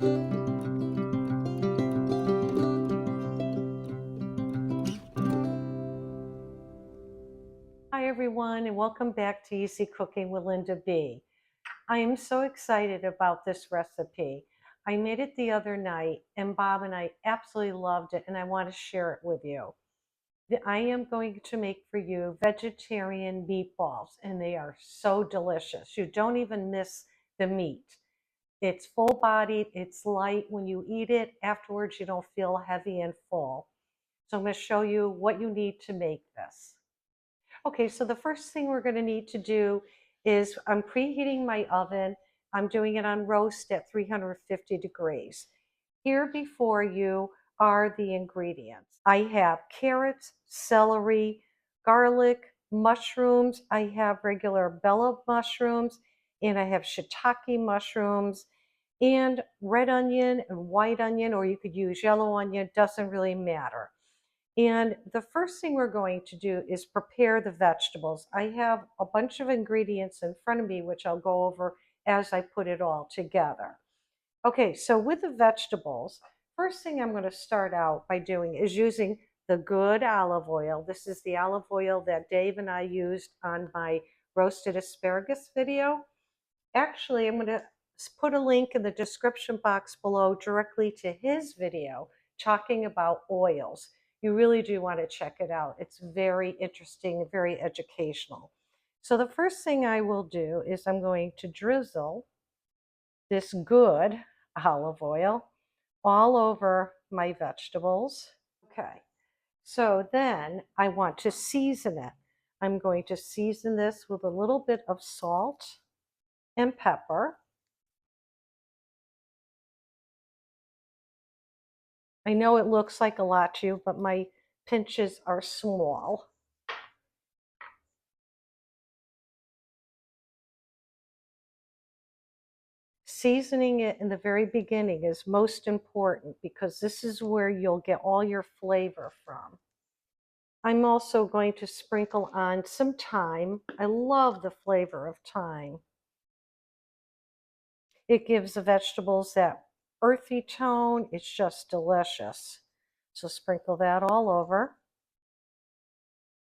Hi everyone, and welcome back to Easy Cooking with Linda B. I am so excited about this recipe. I made it the other night and Bob and I absolutely loved it, and I want to share it with you. I am going to make for you vegetarian meatballs, and they are so delicious. You don't even miss the meat. It's full-bodied, it's light. When you eat it afterwards, you don't feel heavy and full. So I'm going to show you what you need to make this. Okay, so the first thing we're going to need to do is I'm preheating my oven. I'm doing it on roast at 350 degrees. Here before you are the ingredients. I have carrots, celery, garlic, mushrooms. I have regular bella mushrooms, and I have shiitake mushrooms, and red onion and white onion, or you could use yellow onion, doesn't really matter. And the first thing we're going to do is prepare the vegetables. I have a bunch of ingredients in front of me, which I'll go over as I put it all together. Okay, so with the vegetables, first thing I'm going to start out by doing is using the good olive oil. This is the olive oil that Dave and I used on my roasted asparagus video. Actually, I'm going to put a link in the description box below directly to his video talking about oils. You really do want to check it out. It's very interesting, very educational. So the first thing I will do is I'm going to drizzle this good olive oil all over my vegetables. Okay, so then I want to season it. I'm going to season this with a little bit of salt and pepper. I know it looks like a lot to you, but my pinches are small. Seasoning it in the very beginning is most important because this is where you'll get all your flavor from. I'm also going to sprinkle on some thyme. I love the flavor of thyme. It gives the vegetables that earthy tone. It's just delicious. So sprinkle that all over.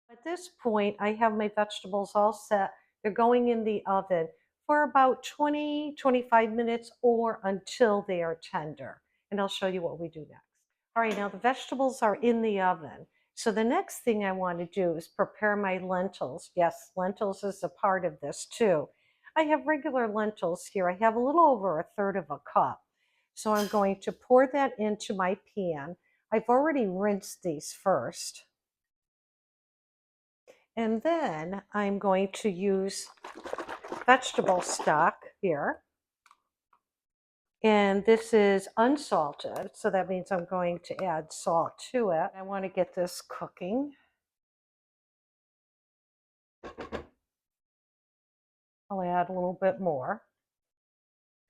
At this point, I have my vegetables all set. They're going in the oven for about 20-25 minutes or until they are tender. And I'll show you what we do next. All right, now the vegetables are in the oven. So the next thing I want to do is prepare my lentils. Yes, lentils is a part of this too. I have regular lentils here. I have a little over 1/3 of a cup. So I'm going to pour that into my pan. I've already rinsed these first. And then I'm going to use vegetable stock here. And this is unsalted, so that means I'm going to add salt to it. I want to get this cooking. I'll add a little bit more.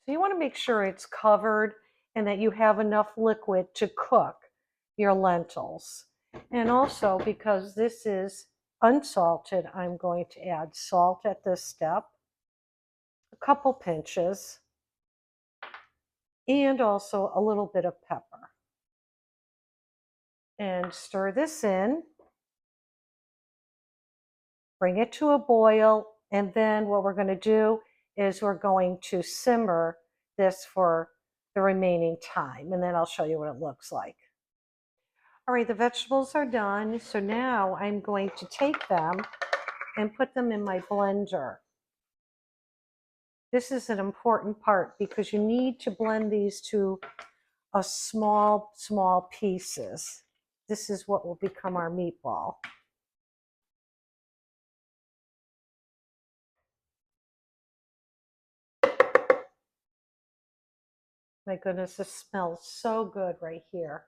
So you want to make sure it's covered and that you have enough liquid to cook your lentils. And also, because this is unsalted, I'm going to add salt at this step, a couple pinches, and also a little bit of pepper. And stir this in. Bring it to a boil, and then what we're going to do is we're going to simmer this for the remaining time, and then I'll show you what it looks like. All right, the vegetables are done, so now I'm going to take them and put them in my blender. This is an important part because you need to blend these to a small pieces. This is what will become our meatball. My goodness, this smells so good right here.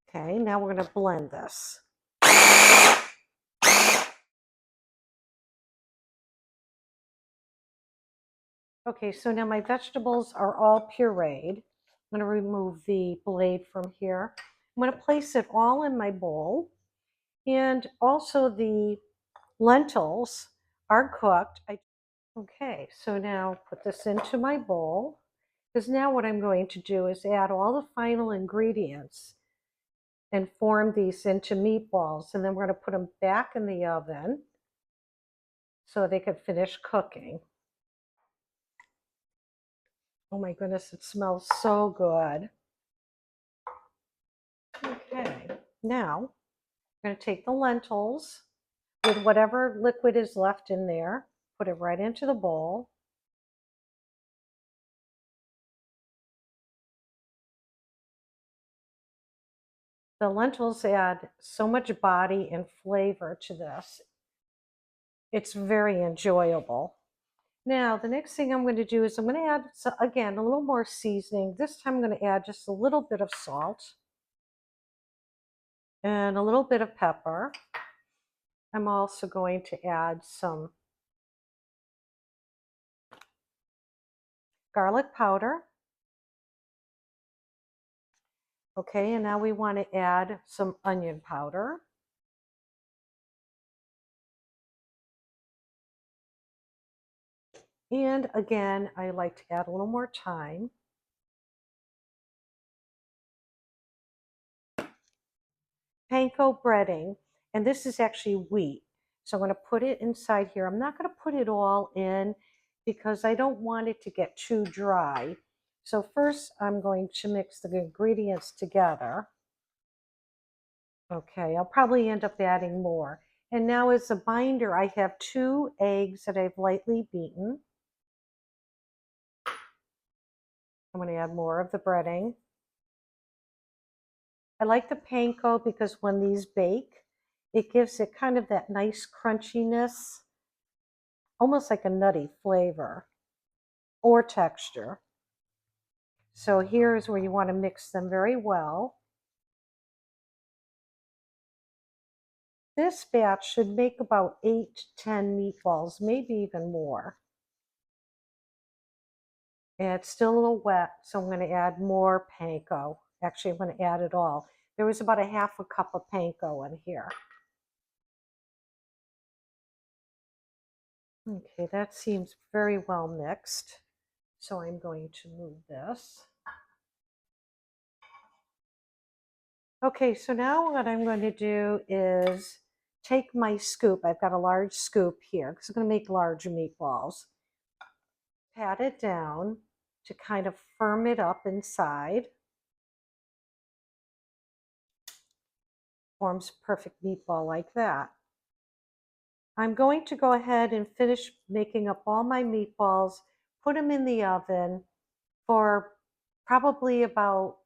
Okay, now we're going to blend this. Okay, so now my vegetables are all pureed. I'm going to remove the blade from here. I'm going to place it all in my bowl. And also the lentils are cooked. Okay, so now put this into my bowl, because now what I'm going to do is add all the final ingredients and form these into meatballs, and then we're going to put them back in the oven so they could finish cooking. Oh my goodness, it smells so good. Okay, now I'm going to take the lentils with whatever liquid is left in there, put it right into the bowl. The lentils add so much body and flavor to this. It's very enjoyable. Now, the next thing I'm going to do is I'm going to add, again, a little more seasoning. This time I'm going to add just a little bit of salt and a little bit of pepper. I'm also going to add some garlic powder. Okay, and now we want to add some onion powder. And again, I like to add a little more thyme. Panko breading, and this is actually wheat. So I'm going to put it inside here. I'm not going to put it all in because I don't want it to get too dry. So first I'm going to mix the ingredients together. Okay, I'll probably end up adding more. And now as a binder, I have 2 eggs that I've lightly beaten. I'm going to add more of the breading. I like the panko because when these bake, it gives it kind of that nice crunchiness, almost like a nutty flavor or texture. So here's where you want to mix them very well. This batch should make about 8 to 10 meatballs, maybe even more. And it's still a little wet, so I'm going to add more panko. Actually, I'm going to add it all. There was about a half a cup of panko in here. Okay, that seems very well mixed. So I'm going to move this. Okay, so now what I'm going to do is take my scoop. I've got a large scoop here because I'm going to make large meatballs. Pat it down to kind of firm it up inside. Forms a perfect meatball like that. I'm going to go ahead and finish making up all my meatballs, put them in the oven for probably about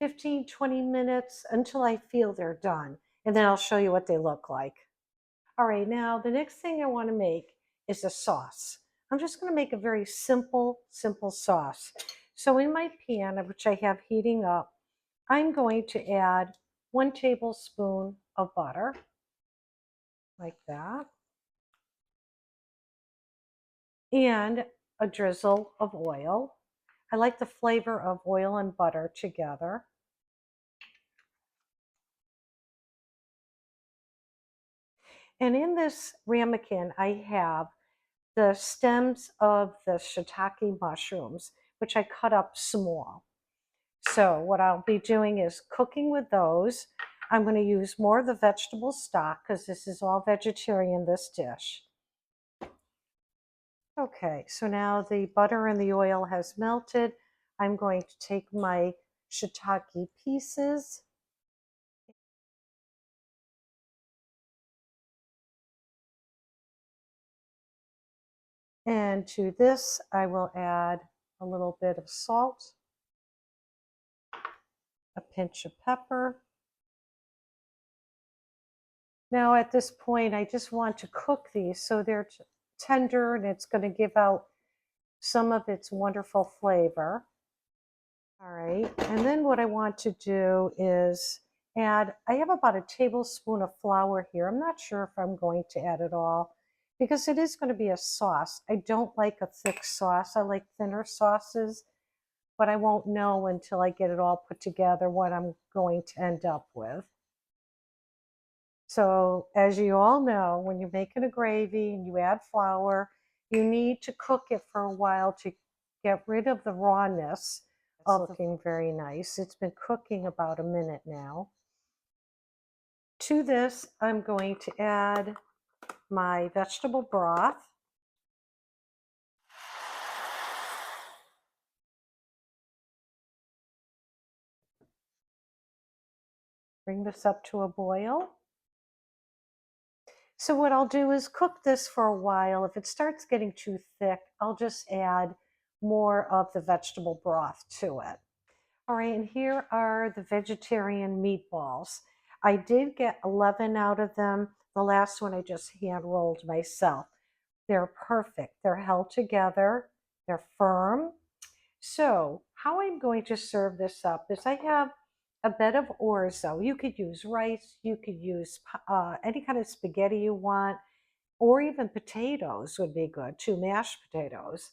15, 20 minutes until I feel they're done. And then I'll show you what they look like. All right, now the next thing I want to make is a sauce. I'm just going to make a very simple sauce. So in my pan, which I have heating up, I'm going to add 1 tablespoon of butter, like that, and a drizzle of oil. I like the flavor of oil and butter together. And in this ramekin, I have the stems of the shiitake mushrooms, which I cut up small. So what I'll be doing is cooking with those. I'm going to use more of the vegetable stock because this is all vegetarian, this dish. Okay, so now the butter and the oil has melted. I'm going to take my shiitake pieces. And to this, I will add a little bit of salt, a pinch of pepper. Now at this point, I just want to cook these so they're tender and it's going to give out some of its wonderful flavor. All right, and then what I want to do is add, I have about a tablespoon of flour here. I'm not sure if I'm going to add it all because it is going to be a sauce. I don't like a thick sauce. I like thinner sauces, but I won't know until I get it all put together what I'm going to end up with. So as you all know, when you're making a gravy and you add flour, You need to cook it for a while to get rid of the rawness. It's looking very nice. It's been cooking about a minute now. To this, I'm going to add my vegetable broth. Bring this up to a boil. So what I'll do is cook this for a while. If it starts getting too thick, I'll just add more of the vegetable broth to it. All right, and here are the vegetarian meatballs. I did get 11 out of them. The last one I just hand rolled myself. They're perfect. They're held together. They're firm. So how I'm going to serve this up is I have a bed of orzo. You could use rice. You could use any kind of spaghetti you want, or even potatoes would be good too, mashed potatoes.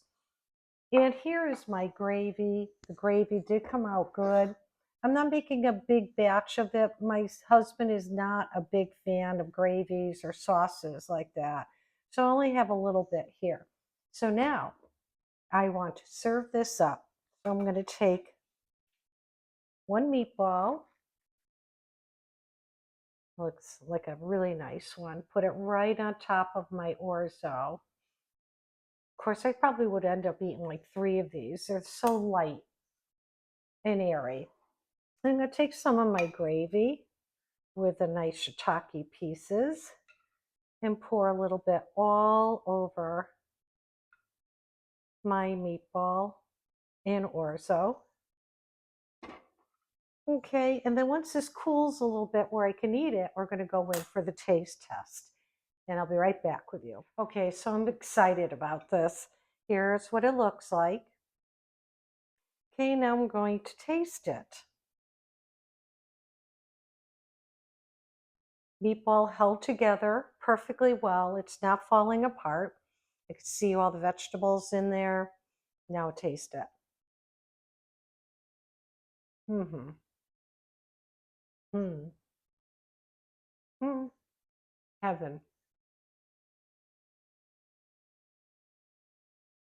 And here is my gravy. The gravy did come out good. I'm not making a big batch of it. My husband is not a big fan of gravies or sauces like that. So I only have a little bit here. So now I want to serve this up. So I'm going to take one meatball. Looks like a really nice one. Put it right on top of my orzo. Of course, I probably would end up eating like 3 of these. They're so light and airy. I'm going to take some of my gravy with the nice shiitake pieces and pour a little bit all over my meatball and orzo. Okay, and then once this cools a little bit where I can eat it, we're going to go in for the taste test. And I'll be right back with you. Okay, so I'm excited about this. Here's what it looks like. Okay, now I'm going to taste it. Meatball held together perfectly well. It's not falling apart. I can see all the vegetables in there. Now taste it. Mm-hmm. Mm. Mm. Heaven.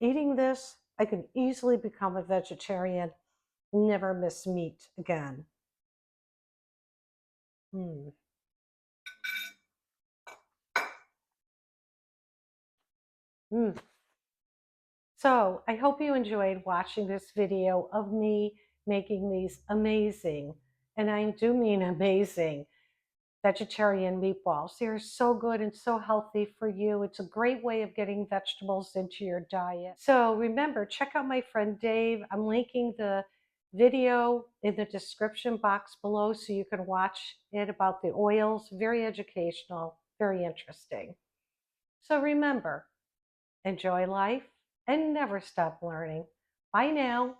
Eating this, I can easily become a vegetarian, never miss meat again. Mm. Mm. So I hope you enjoyed watching this video of me making these amazing, and I do mean amazing, vegetarian meatballs. They're so good and so healthy for you. It's a great way of getting vegetables into your diet. So remember, check out my friend Dave. I'm linking the video in the description box below so you can watch it about the oils. Very educational, very interesting. So remember, enjoy life and never stop learning. Bye now.